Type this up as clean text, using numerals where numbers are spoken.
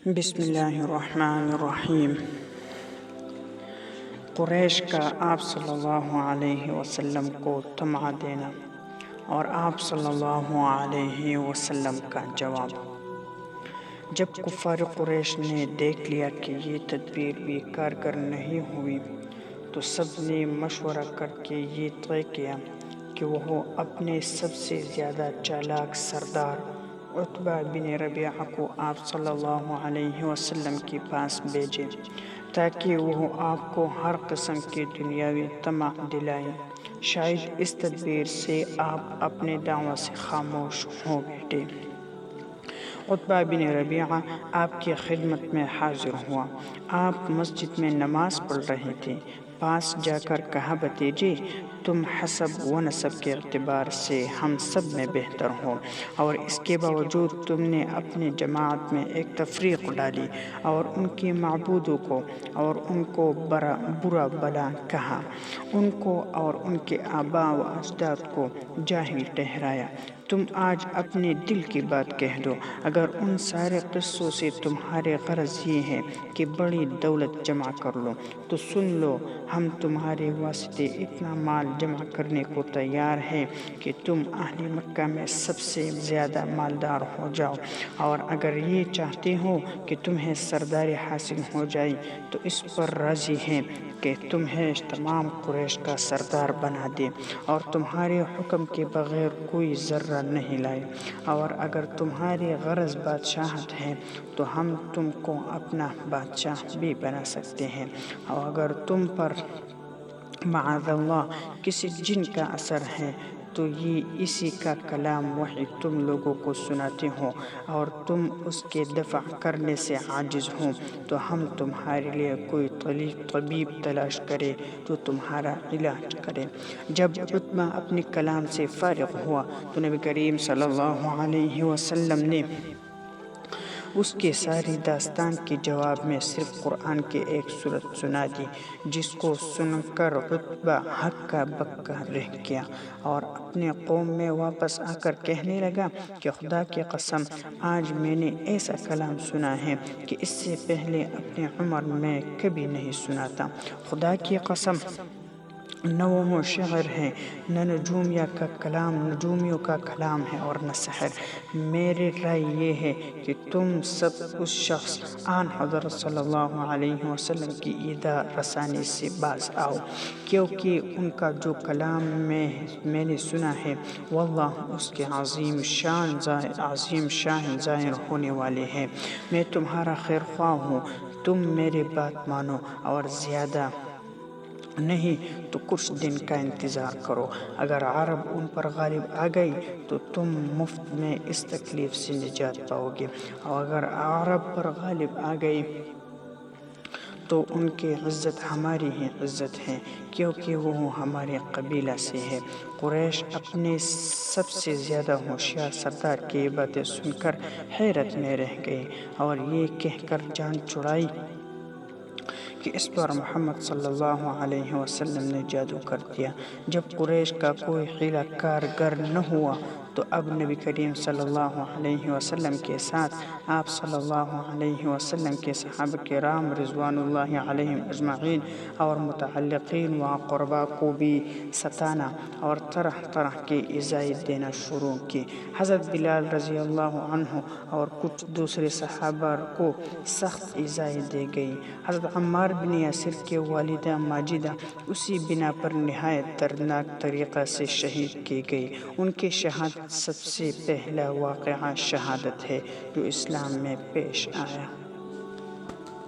بسم اللہ الرحمن الرحیم۔ قریش کا آپ صلی اللہ علیہ وسلم کو طمع دینا اور آپ صلی اللہ علیہ وسلم کا جواب۔ جب کفار قریش نے دیکھ لیا کہ یہ تدبیر بھی کارگر نہیں ہوئی تو سب نے مشورہ کر کے یہ طے کیا کہ وہ اپنے سب سے زیادہ چالاک سردار عتبہ بن ربیعہ کو آپ صلی اللہ علیہ وسلم کے پاس بھیجے تاکہ وہ آپ کو ہر قسم کی دنیاوی طمع دلائیں۔ شاید اس تدبیر سے آپ اپنے دعوی سے خاموش ہو بیٹھے۔ عتبہ بن ربیعہ آپ کی خدمت میں حاضر ہوا۔ آپ مسجد میں نماز پڑھ رہے تھے۔ پاس جا کر کہا، بھتیجے، تم حسب و نسب کے اعتبار سے ہم سب میں بہتر ہو، اور اس کے باوجود تم نے اپنی جماعت میں ایک تفریق ڈالی اور ان کے معبودوں کو اور ان کو برا بلا کہا، ان کو اور ان کے آباء و اجداد کو جاہل ٹھہرایا۔ تم آج اپنے دل کی بات کہہ دو۔ اگر ان سارے قصوں سے تمہارے غرض یہ ہے کہ بڑی دولت جمع کر لو تو سن لو، ہم تمہارے واسطے اتنا مال جمع کرنے کو تیار ہیں کہ تم اہل مکہ میں سب سے زیادہ مالدار ہو جاؤ، اور اگر یہ چاہتے ہو کہ تمہیں سرداری حاصل ہو جائے تو اس پر راضی ہیں کہ تمہیں تمام قریش کا سردار بنا دے اور تمہارے حکم کے بغیر کوئی ذرہ نہیں لائے، اور اگر تمہاری غرض بادشاہت ہے تو ہم تم کو اپنا بادشاہ بھی بنا سکتے ہیں، اور اگر تم پر معاذ اللہ کسی جن کا اثر ہے تو یہ اسی کا کلام وحی تم لوگوں کو سناتے ہو اور تم اس کے دفع کرنے سے عاجز ہو تو ہم تمہارے لیے کوئی طبیب تلاش کرے جو تمہارا علاج کرے۔ جب عتبہ اپنے کلام سے فارغ ہوا تو نبی کریم صلی اللہ علیہ وسلم نے اس کے ساری داستان کے جواب میں صرف قرآن کی ایک سورت سنا دی، جس کو سن کر عتبہ ہکا بکا رہ گیا اور اپنے قوم میں واپس آ کر کہنے لگا کہ خدا کی قسم، آج میں نے ایسا کلام سنا ہے کہ اس سے پہلے اپنی عمر میں کبھی نہیں سنا تھا۔ خدا کی قسم، نہ وہ شعر ہے، نہ نجومیوں کا کلام ہے اور نہ سحر۔ میری رائے یہ ہے کہ تم سب اس شخص آن حضرت صلی اللہ علیہ وسلم کی ایذا رسانی سے باز آؤ، کیونکہ ان کا جو کلام میں نے سنا ہے واللہ اس کے عظیم شان ظاہر ہونے والے ہیں۔ میں تمہارا خیر خواہ ہوں، تم میری بات مانو اور زیادہ نہیں تو کچھ دن کا انتظار کرو۔ اگر عرب ان پر غالب آ گئی تو تم مفت میں اس تکلیف سے نجات پاؤ گے، اور اگر عرب پر غالب آ گئی تو ان کی عزت ہماری ہی عزت ہے، کیونکہ وہ ہمارے قبیلہ سے ہے۔ قریش اپنے سب سے زیادہ ہوشیار سردار کی یہ باتیں سن کر حیرت میں رہ گئے اور یہ کہہ کر جان چھڑائی کہ اس پر محمد صلی اللہ علیہ وسلم نے جادو کر دیا۔ جب قریش کا کوئی حیلہ کارگر نہ ہوا تو اب نبی کریم صلی اللہ علیہ وسلم کے ساتھ آپ صلی اللہ علیہ وسلم کے صحابہ کرام رضوان اللہ علیہم اجمعین اور متعلقین و اقرباء کو بھی ستانا اور طرح طرح کے ایذائیں دینا شروع کی۔ حضرت بلال رضی اللہ عنہ اور کچھ دوسرے صحابہ کو سخت ایذائیں دی گئی۔ حضرت عمار بن یاسر کی والدہ ماجدہ اسی بنا پر نہایت دردناک طریقہ سے شہید کی گئی۔ ان کی شہادت سب سے پہلا واقعہ شہادت ہے جو اسلام میں پیش آیا۔